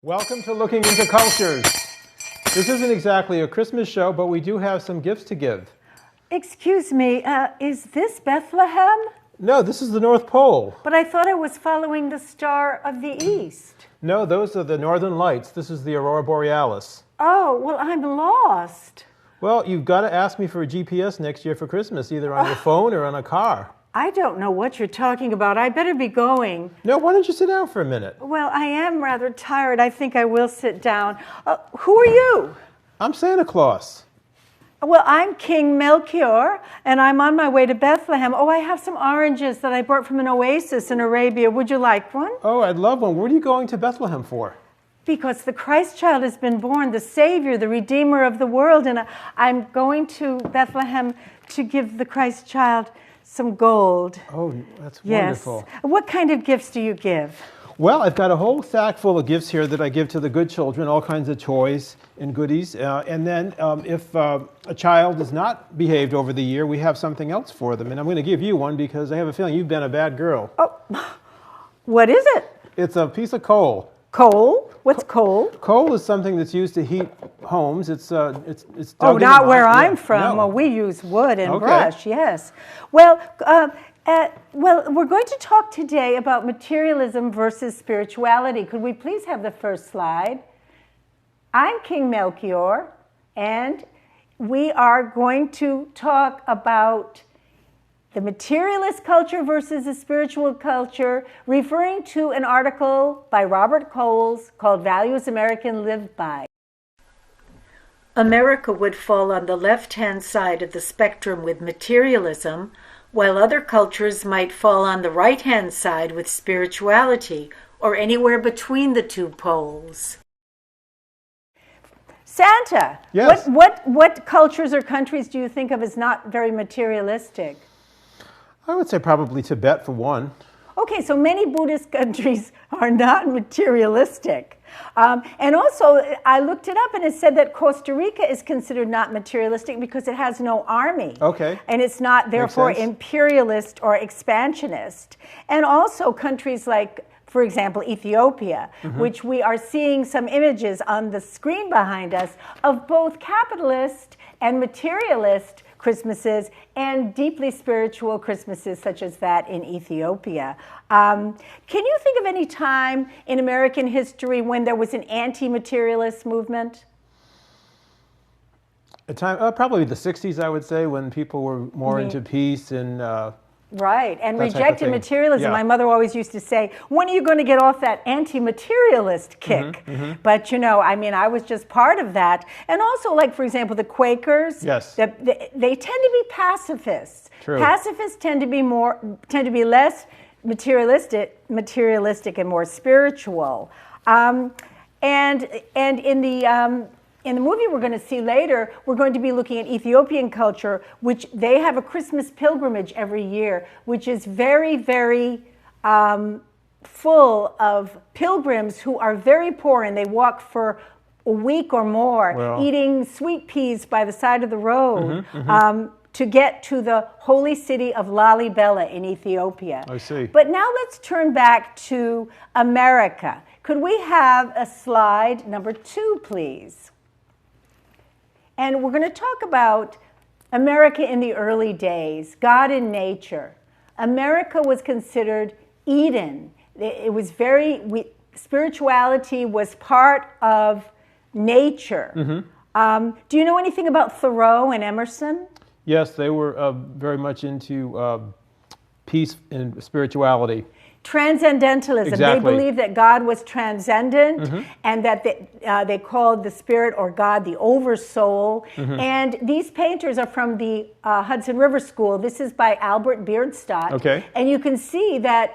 Welcome to Looking into Cultures. This isn't exactly a Christmas show, but we do have some gifts to give. Excuse me, is this Bethlehem? No, this is the North Pole. But I thought I was following the Star of the East. No, those are the Northern Lights. This is the Aurora Borealis. Oh, well, I'm lost. Well, you've got to ask me for a GPS next year for Christmas, either on your phone or on a car. I don't know what you're talking about. I better be going. No, why don't you sit down for a minute? Well, I am rather tired. I think I will sit down. Who are you? I'm Santa Claus. Well, I'm King Melchior, and I'm on my way to Bethlehem. Oh, I have some oranges that I brought from an oasis in Arabia. Would you like one? Oh, I'd love one. What are you going to Bethlehem for? Because the Christ child has been born, the Savior, the Redeemer of the world, and I'm going to Bethlehem to give the Christ child some gold. Oh, that's wonderful. Yes. What kind of gifts do you give? Well, I've got a whole sack full of gifts here that I give to the good children, all kinds of toys and goodies. And then if a child is not behaved over the year, we have something else for them. And I'm going to give you one because I have a feeling you've been a bad girl. Oh, what is it? It's a piece of coal. Coal? What's coal? Coal is something that's used to heat homes. It's dug oh, in not the where rock. I'm from. No. Well, we use wood and Okay. brush, yes. Well, we're going to talk today about materialism versus spirituality. Could we please have the first slide? I'm King Melchior, and we are going to talk about the materialist culture versus the spiritual culture, referring to an article by Robert Coles called Values American Live By. America would fall on the left-hand side of the spectrum with materialism, while other cultures might fall on the right-hand side with spirituality, or anywhere between the two poles. Santa, yes. What cultures or countries do you think of as not very materialistic? I would say probably Tibet for one. Okay, so many Buddhist countries are not materialistic. And also, I looked it up and it said that Costa Rica is considered not materialistic because it has no army. Okay. And it's not, therefore, imperialist or expansionist. And also countries like, for example, Ethiopia, which we are seeing some images on the screen behind us of both capitalist and materialist Christmases and deeply spiritual Christmases such as that in Ethiopia. Can you think of any time in American history when there was an anti-materialist movement? A time, probably the 60s, I would say, when people were more into peace and right, and that type of rejected thing. materialism. Yeah. My mother always used to say, when are you going to get off that anti-materialist kick? But, you know, I mean, I was just part of that. And also, like, for example, the Quakers, yes. they tend to be pacifists. True. Pacifists tend to be less materialistic and more spiritual. And in the movie we're going to see later, we're going to be looking at Ethiopian culture, which they have a Christmas pilgrimage every year, which is very, very full of pilgrims who are very poor, and they walk for a week or more, eating sweet peas by the side of the road to get to the holy city of Lalibela in Ethiopia. I see. But now let's turn back to America. Could we have a slide number 2, please? And we're going to talk about America in the early days, God and nature. America was considered Eden. It was spirituality was part of nature. Do you know anything about Thoreau and Emerson? Yes, they were very much into peace and spirituality. Transcendentalism. Exactly. They believed that God was transcendent and that they called the spirit or God the oversoul. And these painters are from the Hudson River School. This is by Albert Beardstock. Okay. And you can see that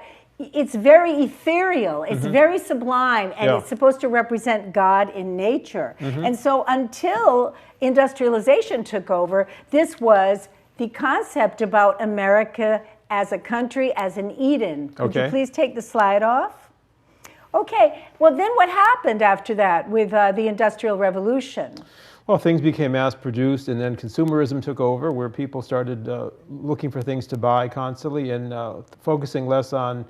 it's very ethereal, it's very sublime, and it's supposed to represent God in nature. And so until industrialization took over, this was the concept about America as a country, as an Eden. Could you please take the slide off? Okay, well then what happened after that with the Industrial Revolution? Well, things became mass-produced, and then consumerism took over, where people started looking for things to buy constantly and focusing less on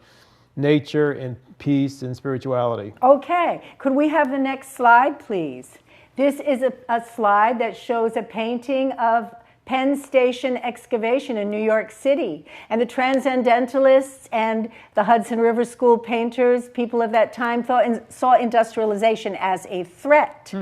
nature and peace and spirituality. Okay, could we have the next slide, please? This is a slide that shows a painting of Penn Station excavation in New York City. And the transcendentalists and the Hudson River School painters, people of that time, saw industrialization as a threat.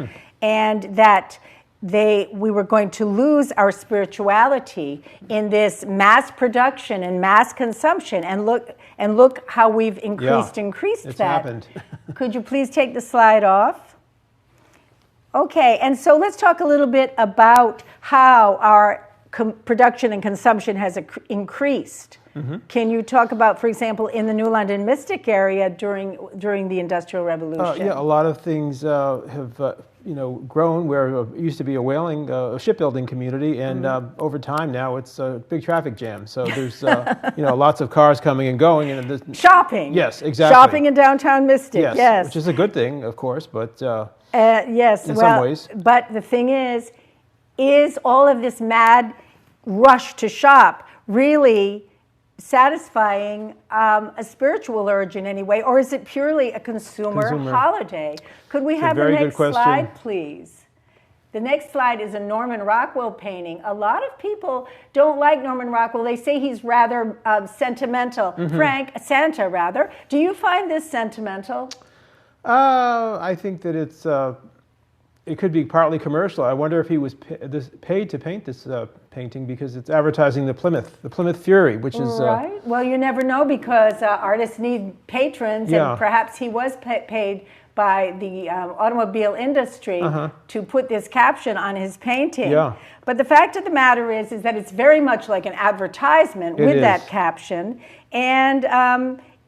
And that we were going to lose our spirituality in this mass production and mass consumption. And look how we've increased it's that. Happened. Could you please take the slide off? Okay, and so let's talk a little bit about how our production and consumption has increased. Can you talk about, for example, in the New London Mystic area during the Industrial Revolution? Yeah, a lot of things have grown where it used to be a whaling, shipbuilding community, and over time now it's a big traffic jam. So there's lots of cars coming and going, and shopping. Yes, exactly. Shopping in downtown Mystic. Yes, which is a good thing, of course, but yes, in some ways. But the thing is all of this mad rush to shop really satisfying a spiritual urge in any way, or is it purely a consumer holiday? Could we have the next slide, please? The next slide is a Norman Rockwell painting. A lot of people don't like Norman Rockwell. They say he's rather sentimental. Frank, Santa rather. Do you find this sentimental? I think that it could be partly commercial. I wonder if he was paid to paint this painting because it's advertising the Plymouth Fury, which is... Right. Well, you never know because artists need patrons, and perhaps he was paid by the automobile industry to put this caption on his painting. But the fact of the matter is that it's very much like an advertisement with that caption, and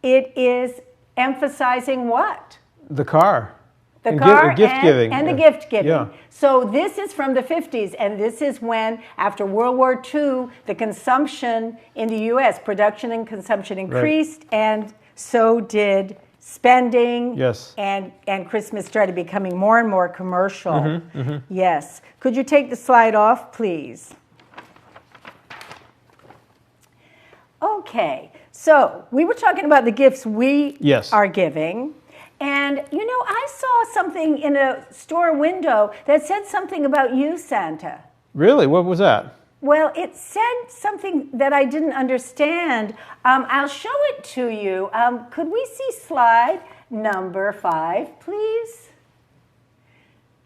it is emphasizing what? The car. The car gift giving. And the gift giving. So this is from the 50s, and this is when, after World War II, the consumption in the U.S., production and consumption increased, and so did spending, and Christmas started becoming more and more commercial. Yes. Could you take the slide off, please? Okay. So we were talking about the gifts we are giving. And, I saw something in a store window that said something about you, Santa. Really? What was that? Well, it said something that I didn't understand. I'll show it to you. Could we see slide number 5, please?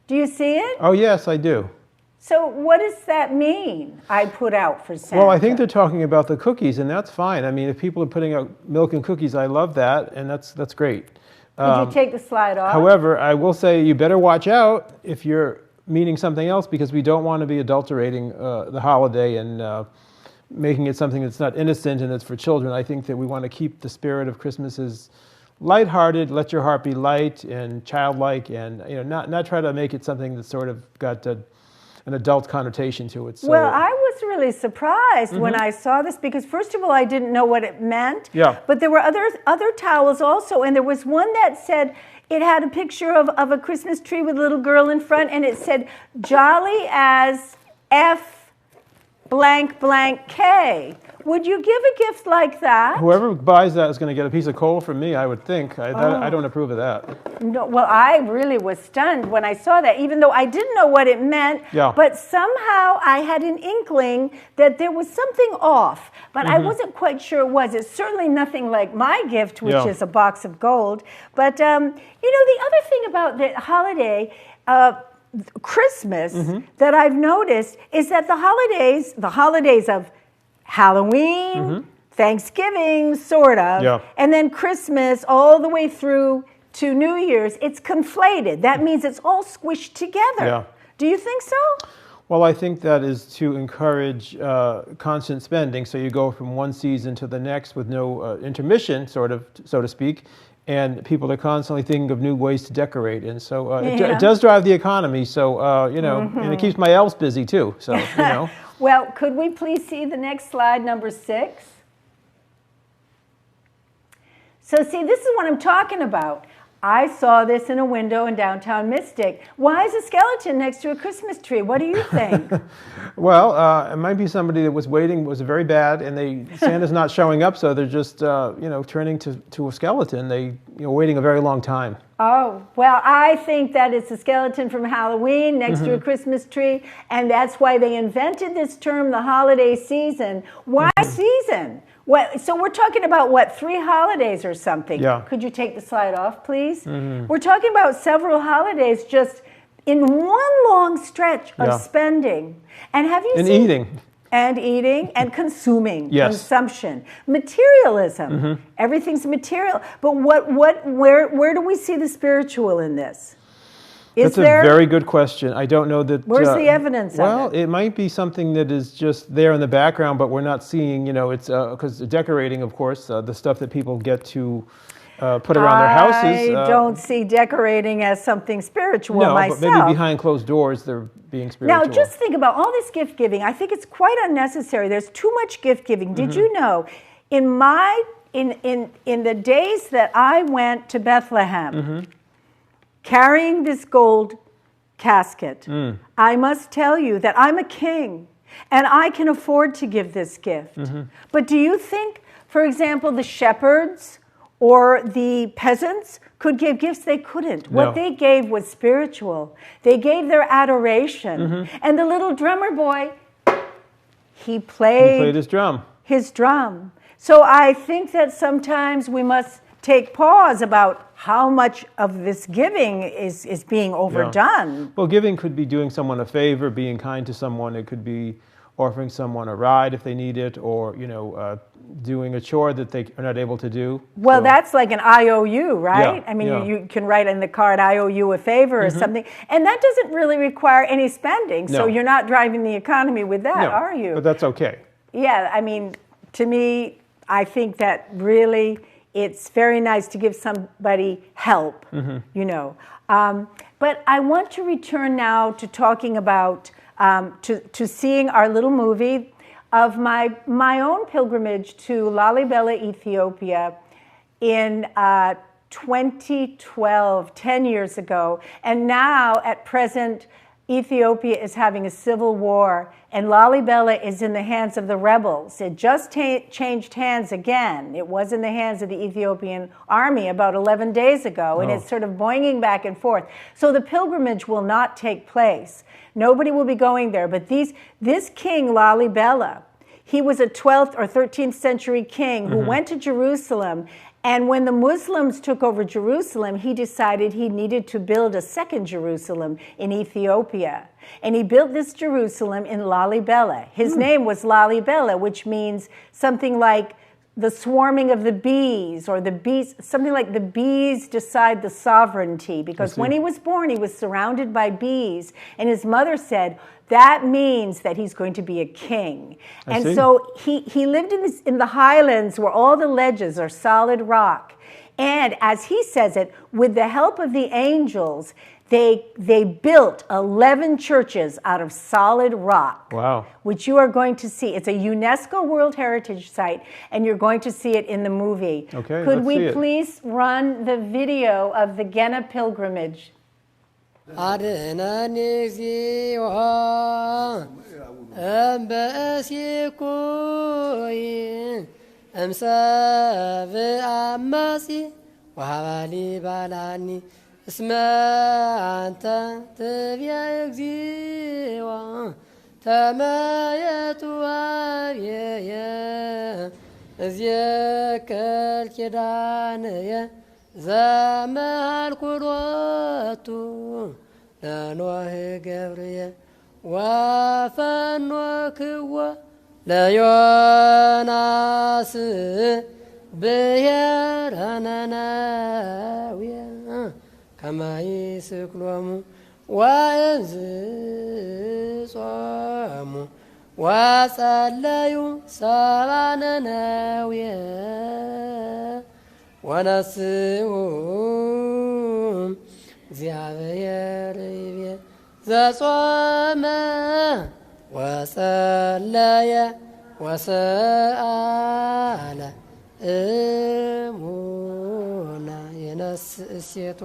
Do you see it? Oh, yes, I do. So what does that mean, I put out for Santa? Well, I think they're talking about the cookies, and that's fine. I mean, if people are putting out milk and cookies, I love that, and that's great. Could you take the slide off? However, I will say you better watch out if you're meaning something else, because we don't want to be adulterating the holiday and making it something that's not innocent and it's for children. I think that we want to keep the spirit of Christmas as lighthearted, let your heart be light and childlike, and not try to make it something that's sort of got an adult connotation to it. So, well, I was really surprised when I saw this because, first of all, I didn't know what it meant. But there were other towels also, and there was one that said it had a picture of a Christmas tree with a little girl in front, and it said "Jolly as F blank blank K." Would you give a gift like that? Whoever buys that is going to get a piece of coal from me, I would think. I don't approve of that. No, well, I really was stunned when I saw that, even though I didn't know what it meant. But somehow I had an inkling that there was something off, but I wasn't quite sure it was. It's certainly nothing like my gift, which is a box of gold. But, the other thing about the holiday, Christmas, that I've noticed is that the holidays of Halloween, Thanksgiving, sort of, and then Christmas all the way through to New Year's, it's conflated. That means it's all squished together. Do you think so? Well, I think that is to encourage constant spending, so you go from one season to the next with no intermission, sort of, so to speak, and people are constantly thinking of new ways to decorate, and so it does drive the economy. So and it keeps my elves busy too. So Well, could we please see the next slide, number 6? So see, this is what I'm talking about. I saw this in a window in downtown Mystic. Why is a skeleton next to a Christmas tree? What do you think? Well, it might be somebody that was waiting, was very bad, and Santa's not showing up, so they're just turning to a skeleton. They waiting a very long time. Oh, well, I think that it's a skeleton from Halloween next to a Christmas tree, and that's why they invented this term, the holiday season. Why season? So we're talking about, 3 holidays or something? Yeah. Could you take the slide off, please? We're talking about several holidays just in one long stretch of spending. And have you seen... eating. And eating and consuming, Yes. consumption, materialism. Everything's material. But where do we see the spiritual in this? That's a very good question. I don't know that. Where's the evidence of it? Well, it might be something that is just there in the background, but we're not seeing. It's because decorating, of course, the stuff that people get to put around their houses. I don't see decorating as something spiritual myself. But maybe behind closed doors they're being spiritual. Now, just think about all this gift giving. I think it's quite unnecessary. There's too much gift giving. Did you know, in the days that I went to Bethlehem, carrying this gold casket, I must tell you that I'm a king and I can afford to give this gift. But do you think, for example, the shepherds or the peasants could give gifts? They couldn't. No. What they gave was spiritual. They gave their adoration. And the little drummer boy, he played his drum. So I think that sometimes we must take pause about how much of this giving is being overdone. Yeah. Well, giving could be doing someone a favor, being kind to someone. It could be offering someone a ride if they need it, or doing a chore that they are not able to do. Well, that's like an IOU, right? Yeah, I mean, you can write in the card, I owe you a favor or something. And that doesn't really require any spending. So you're not driving the economy with that, are you? But that's okay. Yeah, I mean, to me, I think that really it's very nice to give somebody help, But I want to return now to talking about, to seeing our little movie of my own pilgrimage to Lalibela, Ethiopia in 2012, 10 years ago. And now, at present, Ethiopia is having a civil war, and Lalibela is in the hands of the rebels. It just changed hands again. It was in the hands of the Ethiopian army about 11 days ago, and it's sort of boinging back and forth. So the pilgrimage will not take place. Nobody will be going there, but this king, Lalibela, he was a 12th or 13th century king who went to Jerusalem. And when the Muslims took over Jerusalem, he decided he needed to build a second Jerusalem in Ethiopia. And he built this Jerusalem in Lalibela. His name was Lalibela, which means something like the swarming of the bees, or the bees, something like the bees decide the sovereignty. Because when he was born, he was surrounded by bees. And his mother said, that means that he's going to be a king. And so he lived in the highlands where all the ledges are solid rock. And as he says it, with the help of the angels, they built 11 churches out of solid rock. Wow. Which you are going to see. It's a UNESCO World Heritage Site, and you're going to see it in the movie. Okay, Could let's see we it. please run the video of the Gena pilgrimage? አድነኒ እግዚኦ እምበእሲኩይ እምሰብእ አማጺ ወሃባሊ ባላኒ እስመ አንተ ትቤ እግዚኦ ተመየጡ አብየ እዝየከል ኪዳንየ ዘመሃልኩሎቱ ለኖህ ገብርየ ወፈኖክዎ ለዮናስ ብሔረ ነነውየ ከመ ይስክሎሙ ወእንዝ ጾሙ ወጸለዩ ሰብአ ነነዌ ወነስኡ እግዚአብሔር ይቤ ዘጾመ ወጸለየ ወሰአለ እሙና የነስእ እሴቶ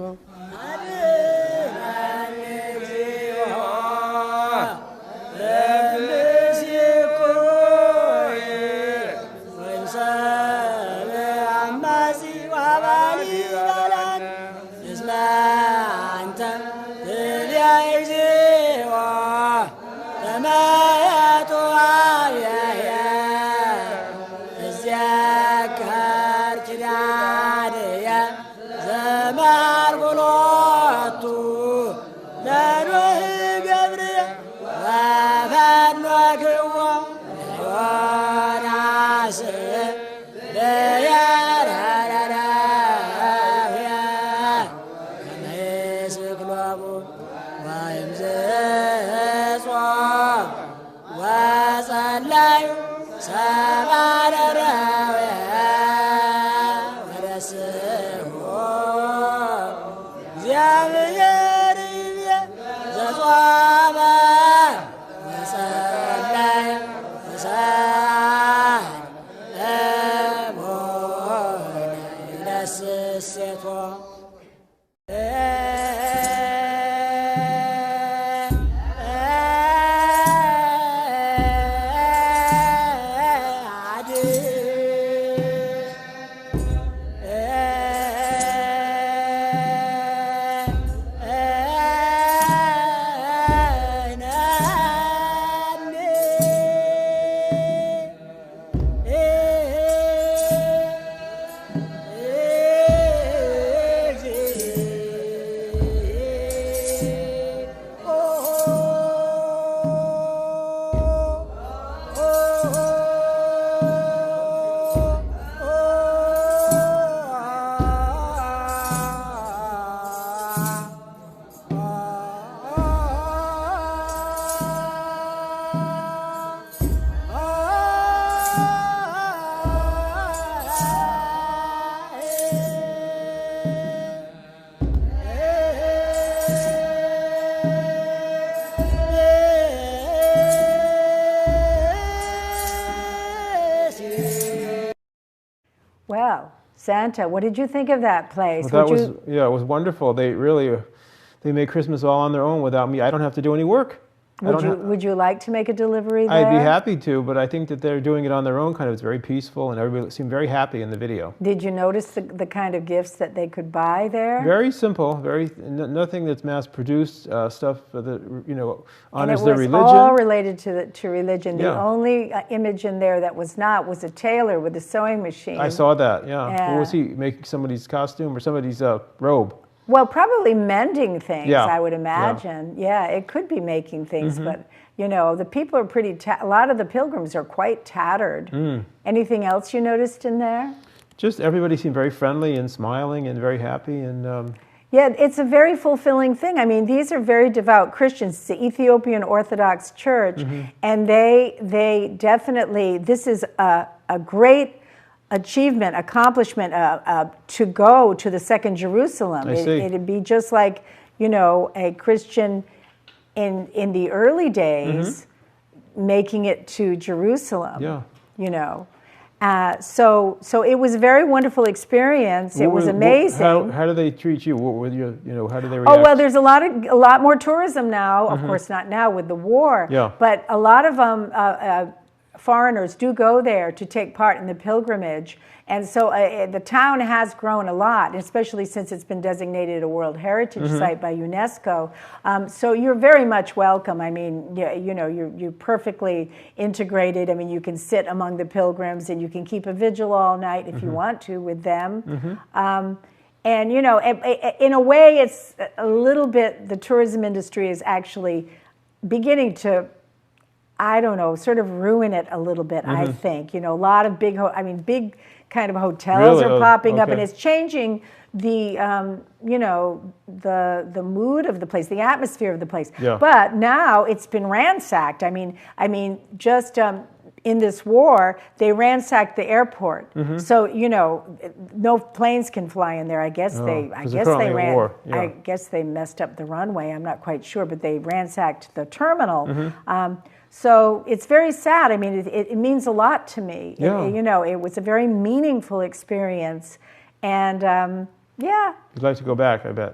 Well, Santa, what did you think of that place? Well, it was wonderful. They really, they make Christmas all on their own without me. I don't have to do any work. Would you like to make a delivery there? I'd be happy to, but I think that they're doing it on their own. Kind of, it's very peaceful, and everybody seemed very happy in the video. Did you notice the kind of gifts that they could buy there? Very simple, nothing that's mass-produced stuff that honors their religion. And it was all related to religion. Yeah. The only image in there that was not was a tailor with a sewing machine. I saw that. Yeah. Yeah. What was he making? Somebody's costume or somebody's robe? Well, probably mending things, Yeah. I would imagine. Yeah, it could be making things, but the people are pretty, a lot of the pilgrims are quite tattered. Anything else you noticed in there? Just everybody seemed very friendly and smiling and very happy. And yeah, it's a very fulfilling thing. I mean, these are very devout Christians. It's the Ethiopian Orthodox Church, and they definitely, this is a great achievement, accomplishment to go to the second Jerusalem. It'd be just like, a Christian in the early days making it to Jerusalem. Yeah. So it was a very wonderful experience. It was amazing. How do they treat you? What were how do they react? Oh, well, there's a lot more tourism now. Of course, not now with the war. Yeah. But a lot of foreigners do go there to take part in the pilgrimage. And so the town has grown a lot, especially since it's been designated a World Heritage Site by UNESCO. So you're very much welcome. I mean, you're perfectly integrated. I mean, you can sit among the pilgrims and you can keep a vigil all night if you want to with them. And, in a way, it's a little bit, the tourism industry is actually beginning to, I don't know, sort of ruin it a little bit, I think. A lot of big kind of hotels Really? are popping up, and Okay. it's changing the the mood of the place, the atmosphere of the place. Yeah. But now it's been ransacked. I mean, just in this war, they ransacked the airport. So no planes can fly in there. I guess they 'cause they're currently at war. Yeah. I guess they messed up the runway. I'm not quite sure, but they ransacked the terminal. So it's very sad. I mean, it means a lot to me. Yeah. It was a very meaningful experience, and yeah. You'd like to go back, I bet.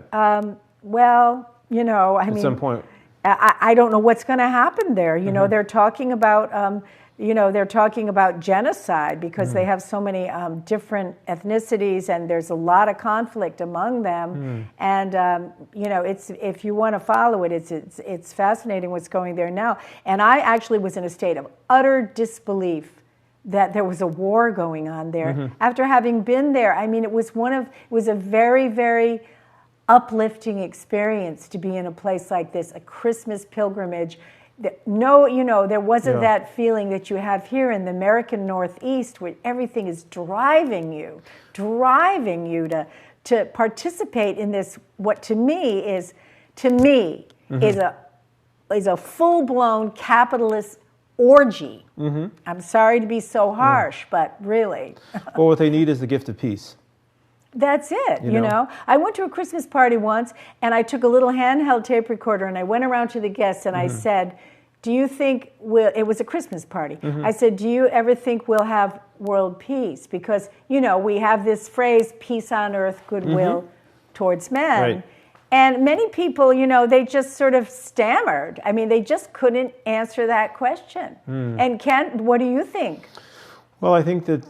Well, I At mean, some point. I don't know what's going to happen there. They're talking about, genocide because they have so many different ethnicities, and there's a lot of conflict among them. And it's, if you want to follow it, it's fascinating what's going there now. And I actually was in a state of utter disbelief that there was a war going on there. After having been there, I mean, it was a very, very uplifting experience to be in a place like this, a Christmas pilgrimage. There wasn't that feeling that you have here in the American Northeast, where everything is driving you to participate in this, what to me is a full-blown capitalist orgy. I'm sorry to be so harsh, but really. Well, what they need is the gift of peace. That's it, you know. I went to a Christmas party once, and I took a little handheld tape recorder, and I went around to the guests, and I said, do you think it was a Christmas party. I said, do you ever think we'll have world peace? Because, we have this phrase, peace on earth, goodwill towards men. Right. And many people, they just sort of stammered. I mean, they just couldn't answer that question. And Kent, what do you think? Well, I think that,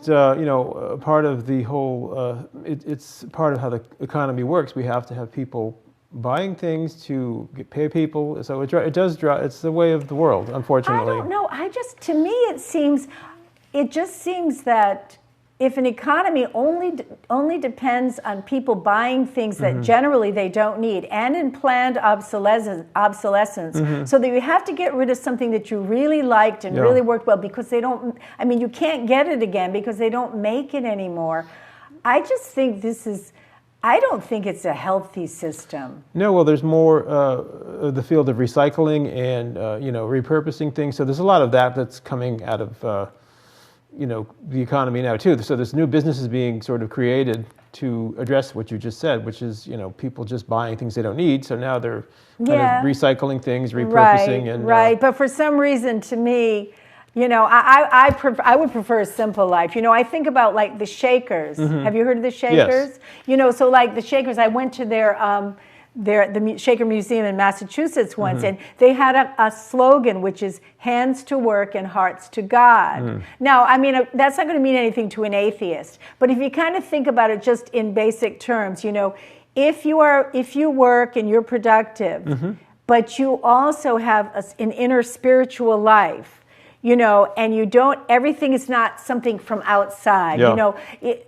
part of the whole, it's part of how the economy works. We have to have people buying things to pay people. So it does drive, it's the way of the world, unfortunately. I don't know. To me, it just seems that if an economy only depends on people buying things that generally they don't need, and in planned obsolescence, so that you have to get rid of something that you really liked and really worked well because they don't, you can't get it again because they don't make it anymore. I just think I don't think it's a healthy system. No, well, there's more the field of recycling and, repurposing things. So there's a lot of that's coming out of, the economy now too. So there's new businesses being sort of created to address what you just said, which is, people just buying things they don't need. So now they're kind of recycling things, repurposing. Right. But for some reason, to me, I would prefer a simple life. I think about like the Shakers. Have you heard of the Shakers? Yes. So like the Shakers, I went to the Shaker Museum in Massachusetts once, and they had a slogan, which is hands to work and hearts to God. Now, that's not going to mean anything to an atheist, but if you kind of think about it just in basic terms, if you work and you're productive, but you also have an inner spiritual life, and you don't, everything is not something from outside.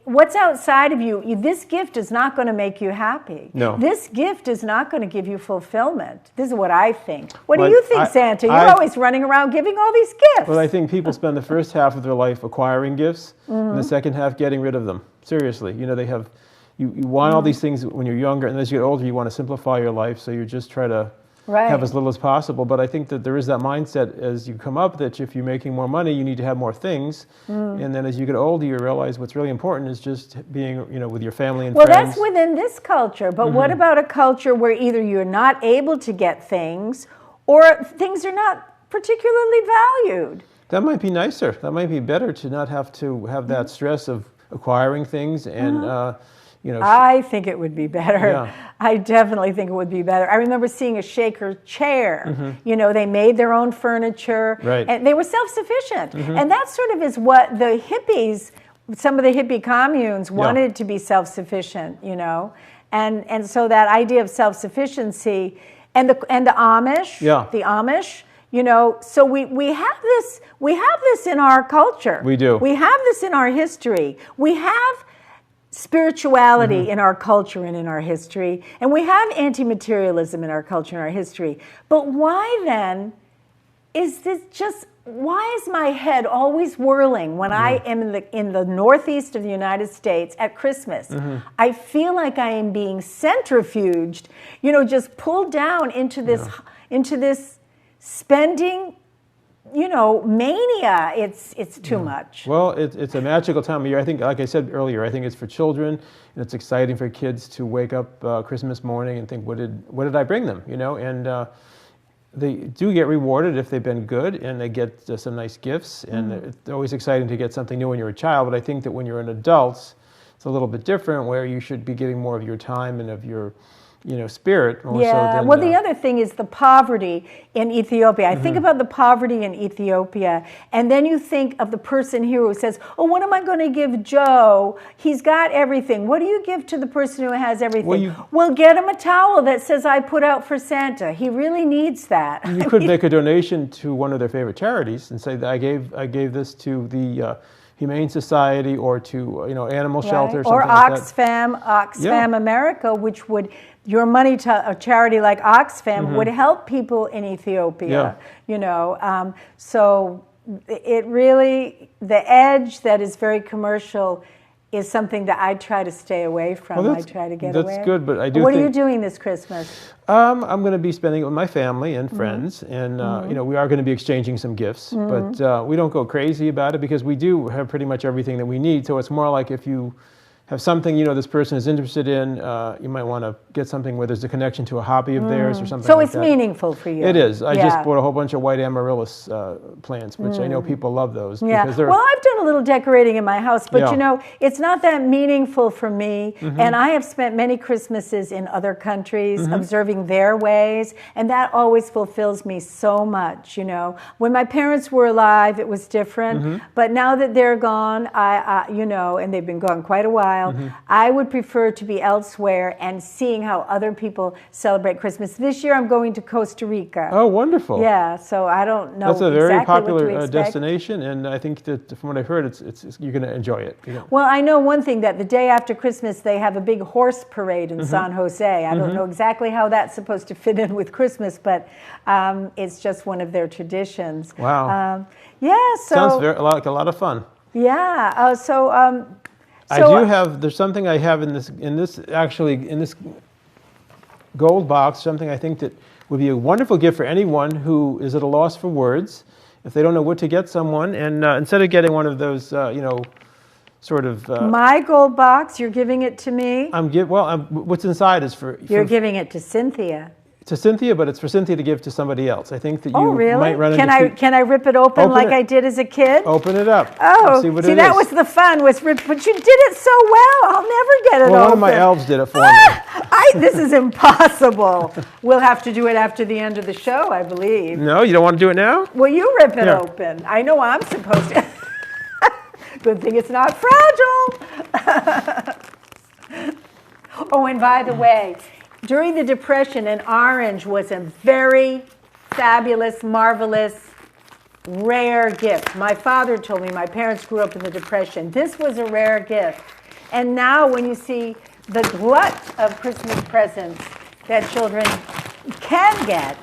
What's outside of you, this gift is not going to make you happy. No. This gift is not going to give you fulfillment. This is what I think. What do you think, Santa? You're always running around giving all these gifts. Well, I think people spend the first half of their life acquiring gifts, and the second half getting rid of them. Seriously, you want all these things when you're younger, and as you get older, you want to simplify your life, so you just try to have as little as possible. But I think that there is that mindset as you come up that if you're making more money, you need to have more things. And then as you get older, you realize what's really important is just being, with your family and friends. Well, that's within this culture. But what about a culture where either you're not able to get things or things are not particularly valued? That might be nicer. That might be better to not have to have that stress of acquiring things and, I think it would be better. Yeah. I definitely think it would be better. I remember seeing a Shaker chair. They made their own furniture, and they were self-sufficient. And that sort of is what the hippies, some of the hippie communes wanted to be self-sufficient, and so that idea of self-sufficiency and the Amish, the Amish. So we have this in our culture. We do. We have this in our history. We have spirituality in our culture and in our history, and we have anti-materialism in our culture and our history. But why then is this just why is my head always whirling when I am in the northeast of the United States at Christmas? I feel like I am being centrifuged, just pulled down into this spending, mania. It's too much. Well, it's a magical time of year. I think, like I said earlier, I think it's for children, and it's exciting for kids to wake up Christmas morning and think, what did I bring them? And they do get rewarded if they've been good, and they get some nice gifts. And it's always exciting to get something new when you're a child. But I think that when you're an adult, it's a little bit different, where you should be giving more of your time and of your spirit. More so than, well, the other thing is the poverty in Ethiopia. I think about the poverty in Ethiopia, and then you think of the person here who says, oh, what am I going to give Joe? He's got everything. What do you give to the person who has everything? Well, get him a towel that says, I put out for Santa. He really needs that. You could make a donation to one of their favorite charities and say that I gave this to the Humane Society or to animal shelter, or something like Oxfam America, which would your money to a charity like Oxfam would help people in Ethiopia. So it really, the edge that is very commercial is something that I try to stay away from. I try to get away. That's good, but I do. What are you doing this Christmas? I'm going to be spending it with my family and friends, and we are going to be exchanging some gifts, but we don't go crazy about it because we do have pretty much everything that we need. So it's more like if you have something this person is interested in, you might want to get something where there's a connection to a hobby of theirs or something so like it's that. Meaningful for you. It is. I just bought a whole bunch of white amaryllis plants, which I know people love those. Because they're, well, I've done a little decorating in my house, but it's not that meaningful for me. And I have spent many Christmases in other countries observing their ways, and that always fulfills me so much. When my parents were alive, it was different, but now that they're gone, and they've been gone quite a while, I would prefer to be elsewhere and seeing how other people celebrate Christmas. This year I'm going to Costa Rica. Oh, wonderful. Yeah, so I don't know That's a very exactly popular what to destination, and I think that from what I've heard, it's you're going to enjoy it. Well, I know one thing, that the day after Christmas they have a big horse parade in San Jose. I don't know exactly how that's supposed to fit in with Christmas, but it's just one of their traditions. Wow. So sounds like a lot of fun. Yeah. There's something I have in this gold box, something I think that would be a wonderful gift for anyone who is at a loss for words, if they don't know what to get someone, and instead of getting one of those, my gold box, you're giving it to me? What's inside is for... You're giving it to Cynthia. To Cynthia, but it's for Cynthia to give to somebody else. I think that you really? might run into... Can I rip it open like I did as a kid? Open it up. Oh, see that was the fun, but you did it so well. I'll never get it open. One of my elves did it for me. This is impossible. We'll have to do it after the end of the show, I believe. No, you don't want to do it now? Well, you rip it open. I know I'm supposed to. Good thing it's not fragile. Oh, and by the way, during the Depression, an orange was a very fabulous, marvelous, rare gift. My father told me my parents grew up in the Depression. This was a rare gift. And now when you see the glut of Christmas presents that children can get,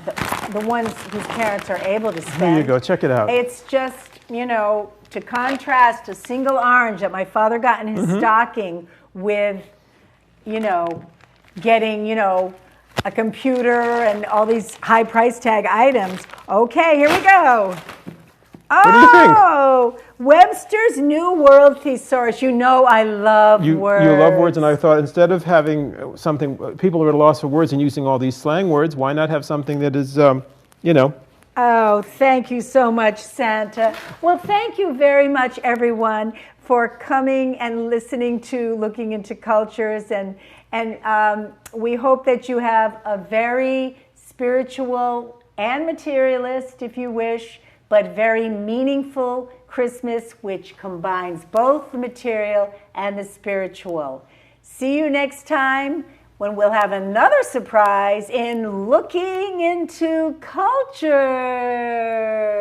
the ones whose parents are able to spend. There you go. Check it out. It's just, to contrast a single orange that my father got in his stocking with, getting, a computer and all these high price tag items. Okay, here we go. What do you think? Webster's New World Thesaurus. I love words. You love words, and I thought instead of having something, people are at a loss for words and using all these slang words, why not have something that is, Oh, thank you so much, Santa. Well, thank you very much, everyone, for coming and listening to Looking into Cultures. And we hope that you have a very spiritual and materialist, if you wish, but very meaningful Christmas, which combines both the material and the spiritual. See you next time, when we'll have another surprise in Looking into Culture.